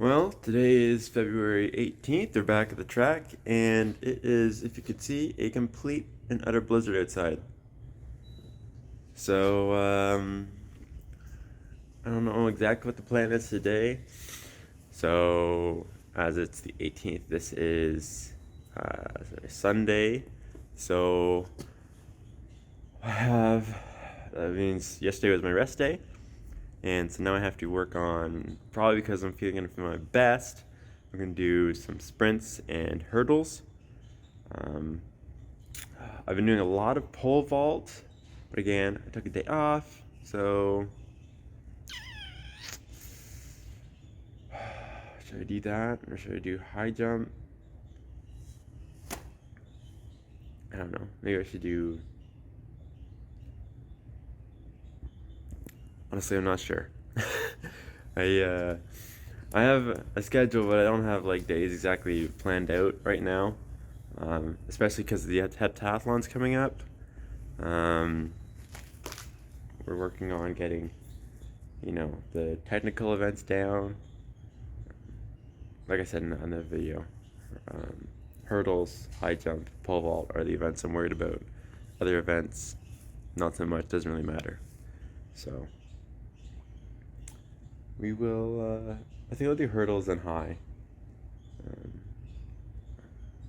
Well, today is February 18th. They're back at the track, and it is, if you could see, a complete and utter blizzard outside. So, I don't know exactly what the plan is today. So, as it's the 18th, this is Sunday. So, that means yesterday was my rest day. And so now I have to work on, probably because I'm gonna feel my best, we're gonna do some sprints and hurdles. Um, I've been doing a lot of pole vault, but again, I took a day off, so should I do that or should I do high jump? I don't know. Maybe I should do. Honestly, I'm not sure. I have a schedule, but I don't have like days exactly planned out right now. Especially because the heptathlon's coming up. Um, we're working on getting, the technical events down. Like I said in the video, hurdles, high jump, pole vault are the events I'm worried about. Other events, not so much. Doesn't really matter. So we will. I think I'll do hurdles and high. Um,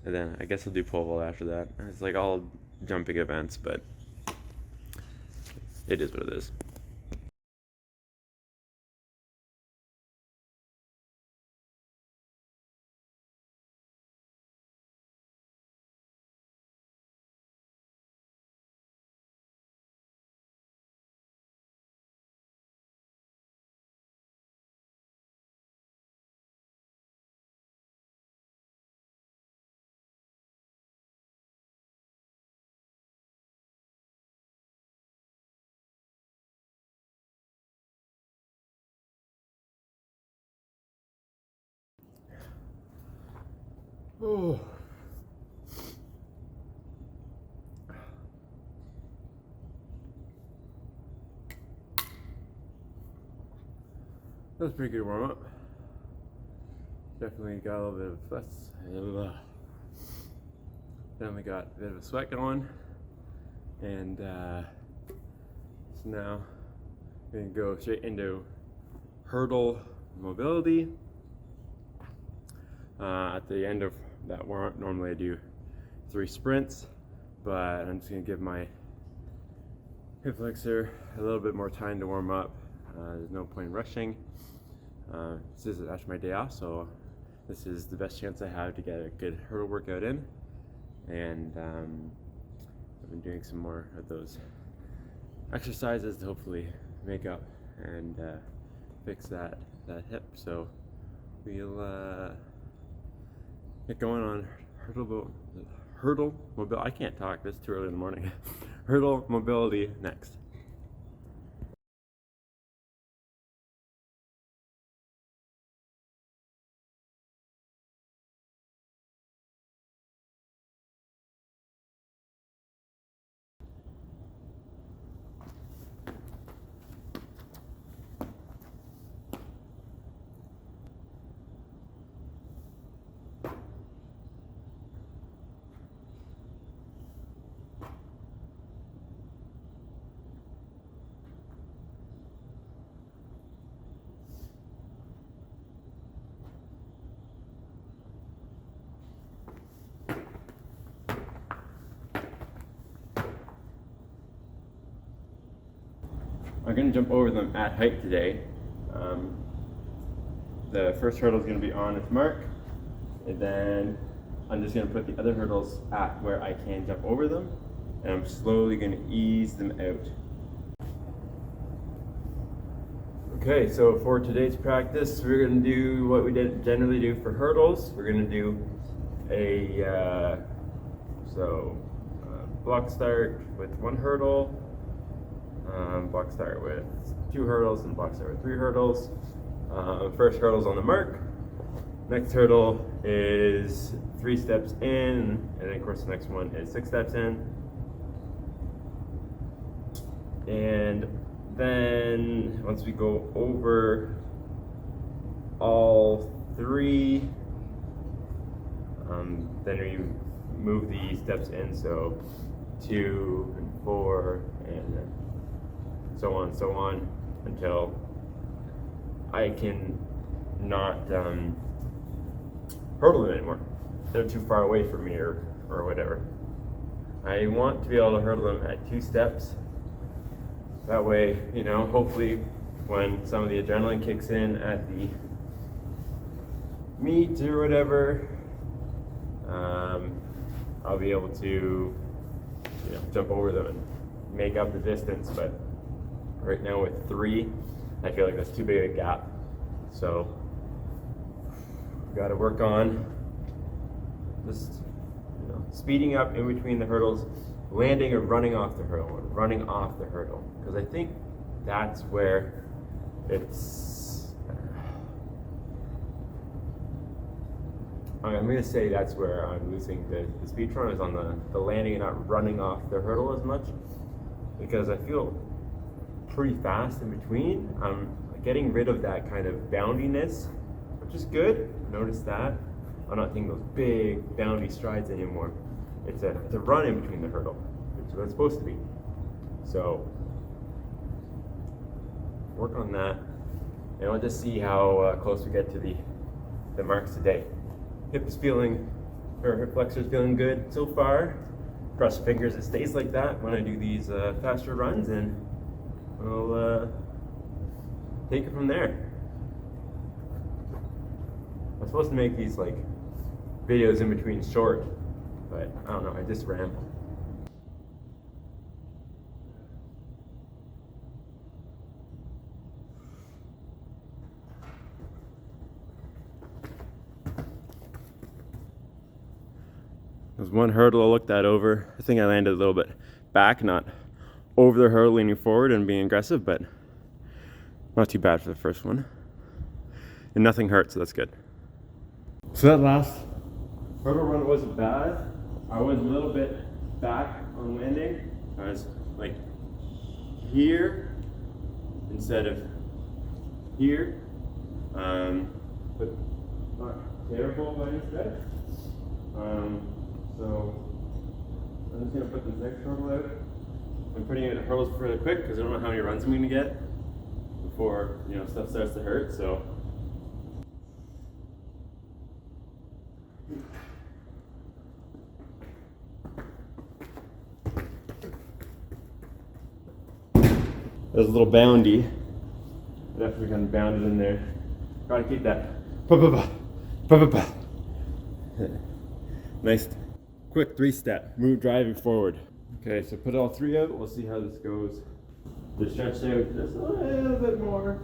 and then I guess I'll do pole vault after that. It's like all jumping events, but it is what it is. Oh. That was a pretty good warm up. Definitely got a little bit of definitely got a bit of a sweat going, and so now we're gonna go straight into hurdle mobility. At the end of that warm up, normally I do 3 sprints, but I'm just gonna give my hip flexor a little bit more time to warm up. There's no point in rushing. This is actually my day off, so this is the best chance I have to get a good hurdle workout in. And I've been doing some more of those exercises to hopefully make up and fix that hip. So we'll get going on hurdle mobility. I can't talk. This is too early in the morning. Hurdle mobility next. I'm going to jump over them at height today. The first hurdle is going to be on its mark, and then I'm just going to put the other hurdles at where I can jump over them, and I'm slowly going to ease them out. Okay, so for today's practice, we're going to do what we generally do for hurdles. We're going to do a block start with 1 hurdle, block start with 2 hurdles, and block start with 3 hurdles. First hurdle's on the mark. Next hurdle is 3 steps in, and then of course the next one is 6 steps in. And then once we go over all 3. Then we move the steps in, so 2 and 4 and so on until I can not hurdle them anymore. They're too far away from me or whatever. I want to be able to hurdle them at 2 steps. That way, you know, hopefully when some of the adrenaline kicks in at the meet or whatever, I'll be able to, you know, jump over them and make up the distance. But right now with 3, I feel like that's too big a gap. So got to work on just, you know, speeding up in between the hurdles, landing or running off the hurdle, because I think that's where it's, I'm going to say that's where I'm losing the speed from, is on the landing and not running off the hurdle as much, because I feel pretty fast in between. I'm getting rid of that kind of boundiness, which is good. Notice that. I'm not taking those big boundy strides anymore. It's a run in between the hurdle, which is what it's supposed to be. So work on that, and I'll just see how close we get to the marks today. Hip flexor is feeling good so far. Cross your fingers it stays like that when I do these faster runs, and we'll take it from there. I'm supposed to make these like videos in between short, but I don't know, I just ramble. There's one hurdle I looked at over. I think I landed a little bit back, not over the hurdle, leaning forward and being aggressive, but not too bad for the first one. And nothing hurt, so that's good. So that last hurdle run wasn't bad. I was a little bit back on landing. I was like here instead of here. But not terrible by any stretch. So I'm just gonna put this next hurdle out. I'm putting in the hurdles pretty quick because I don't know how many runs I'm gonna get before, you know, stuff starts to hurt. So there's a little boundy. Definitely kind of bounded in there. Gotta keep that. Nice quick 3-step. Move driving forward. Okay, so put all 3 out. We'll see how this goes. Just stretch out just a little bit more.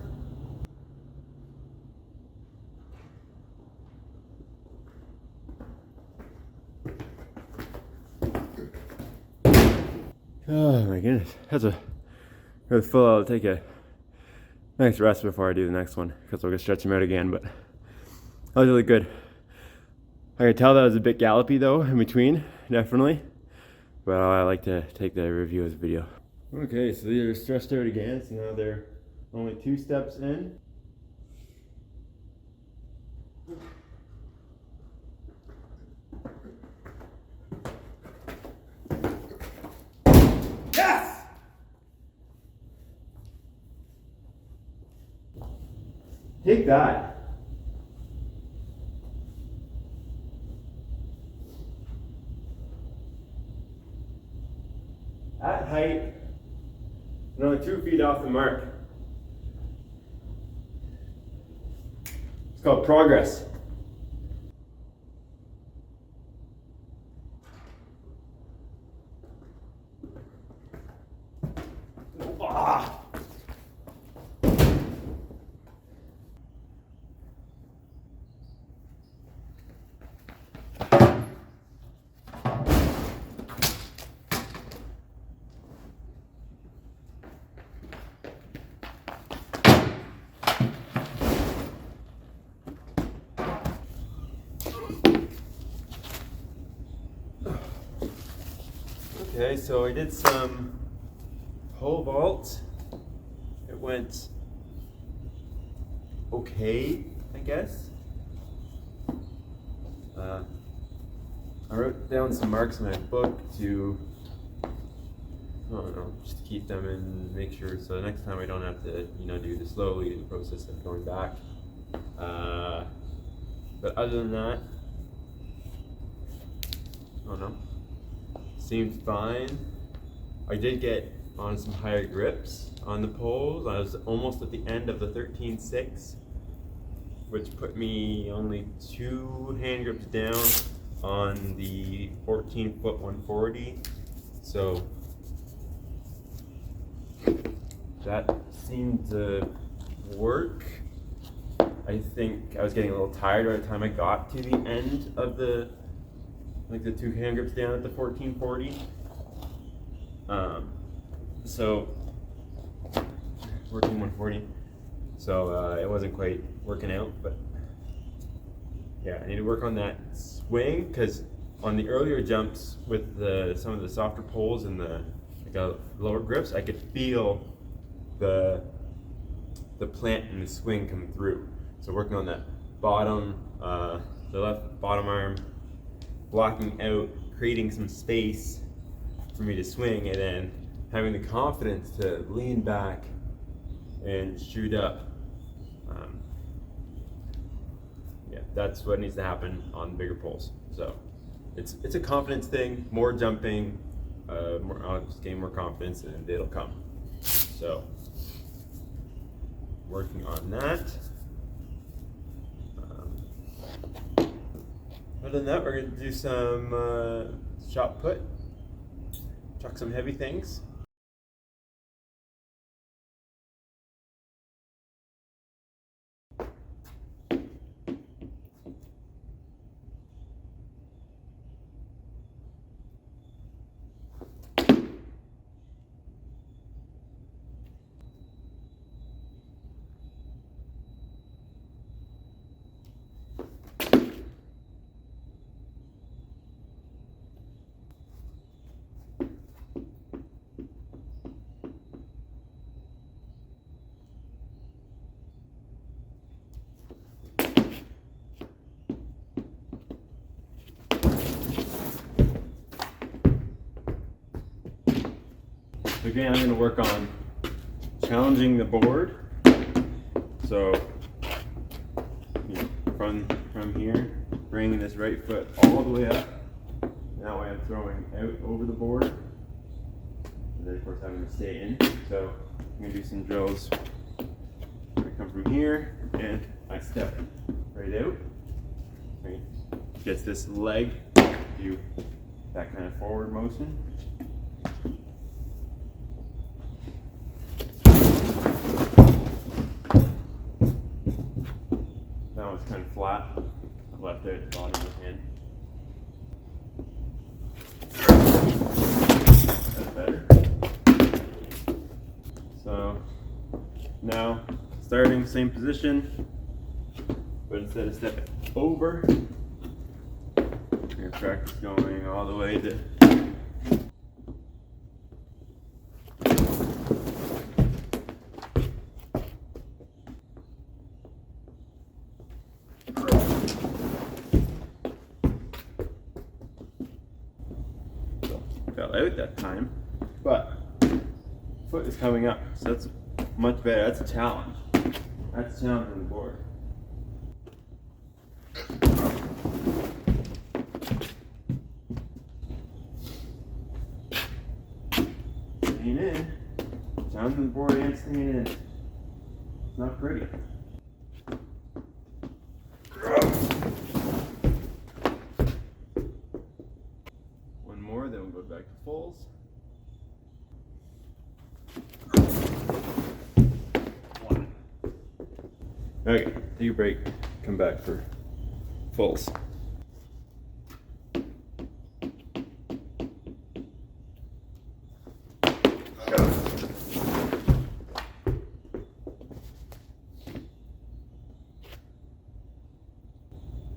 Oh my goodness, that's a really full. I'll take a nice rest before I do the next one because we're gonna stretch them out again. But that was really good. I can tell that was a bit gallopy though in between, definitely. But I like to take the review as a video. Okay, so these are stretched out again. So now they're only 2 steps in. Yes! Take that. At height, and only 2 feet off the mark. It's called progress. Ah. Okay, so I did some pole vault. It went okay, I guess. I wrote down some marks in my book to, I don't know, just to keep them and make sure so next time I don't have to, do the slowly the process of going back. But other than that, I don't know, seemed fine. I did get on some higher grips on the poles. I was almost at the end of the 13.6, which put me only 2 hand grips down on the 14-foot 140. So that seemed to work. I think I was getting a little tired by the time I got to the end of the 2 hand grips down at the 1440. So working 140. So it wasn't quite working out, but yeah, I need to work on that swing, because on the earlier jumps with some of the softer poles and the lower grips, I could feel the plant and the swing coming through. So working on that bottom, the left bottom arm, blocking out, creating some space for me to swing, and then having the confidence to lean back and shoot up. Yeah, that's what needs to happen on bigger poles. So it's a confidence thing, more jumping, I'll just gain more confidence and it'll come. So working on that. Other than that, we're going to do some shot put, chuck some heavy things. Again, I'm going to work on challenging the board. So, from here, bringing this right foot all the way up. Now I'm throwing out over the board. And then, of course, I'm going to stay in. So, I'm going to do some drills. I come from here and I step right out. Right. Gets this leg, do that kind of forward motion. That one's kind of flat. I left out at the bottom of the hand. That's better. So now starting same position, but instead of stepping over, I'm going to practice going all the way to fell out that time, but foot is coming up, so that's much better. That's a challenge. That's a challenge on the board. Staying in. Challenge on the board and staying in. It's not pretty. One more, then we'll go back to fulls. Okay, take a break, come back for fulls.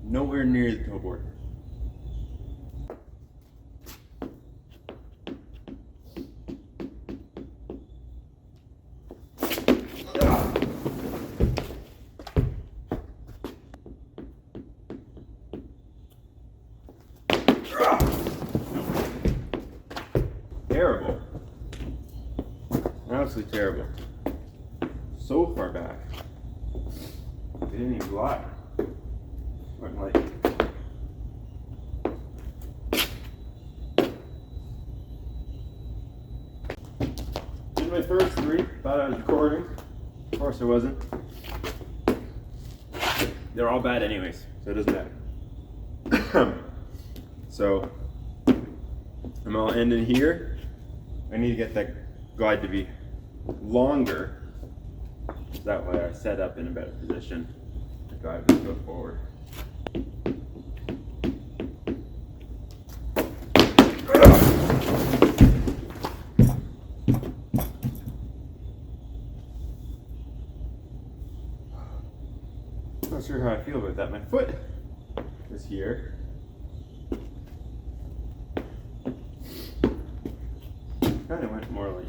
Nowhere near the toe board. absolutely terrible. So far back. It didn't even glide. Went like. Did my first 3. Thought I was recording. Of course I wasn't. They're all bad anyways, so it doesn't matter. So I'm all ending here. I need to get that glide to be longer. That way I set up in a better position. The glide will go forward. Not sure how I feel about that. My foot is here. Kind of went more like,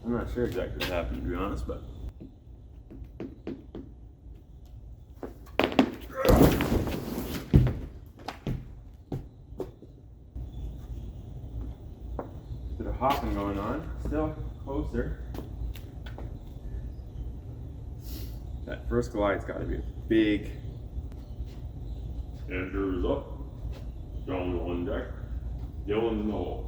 I'm not sure exactly what happened, to be honest, but bit of hopping going on. Still closer. That first glide's got to be a big. Andrew's up, down on deck, Dylan's in the hole.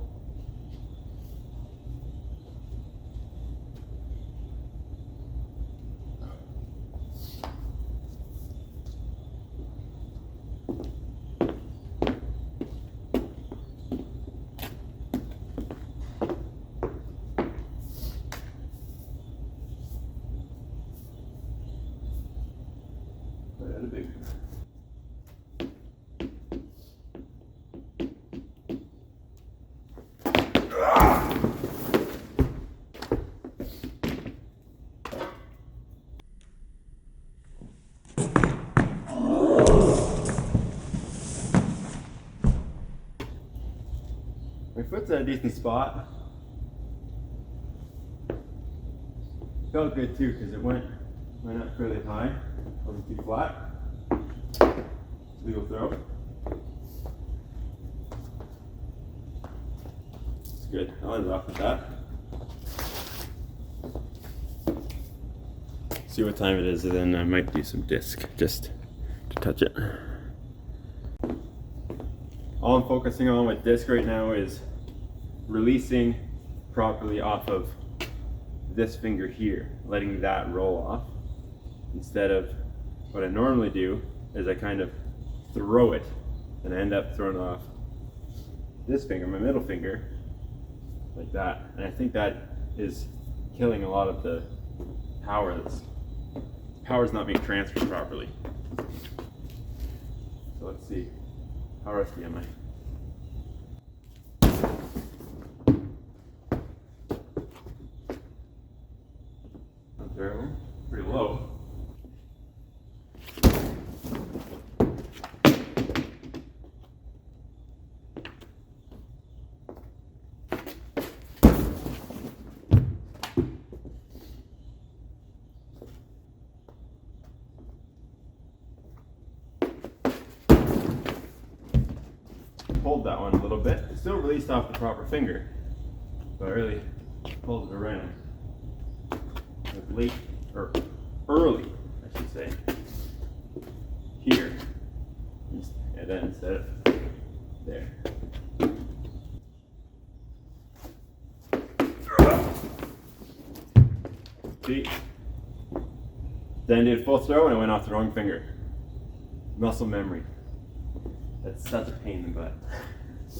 A big one. My foot's at a decent spot. Felt good too because it went up fairly high. Wasn't too flat. Legal throw. It's good. I'll end it off with that. See what time it is, and then I might do some disc just to touch it. All I'm focusing on with disc right now is releasing properly off of this finger here, letting that roll off, instead of what I normally do is I kind of throw it and I end up throwing off this finger, my middle finger, like that. And I think that is killing a lot of the power. Power's not being transferred properly. So let's see, how rusty am I? Not terrible, pretty low. Pulled that one a little bit. It still released off the proper finger, but I really pulled it around. Late, or early, I should say, here, and then instead of there. See? Then I did full throw and I went off the wrong finger. Muscle memory. That's such a pain in the butt.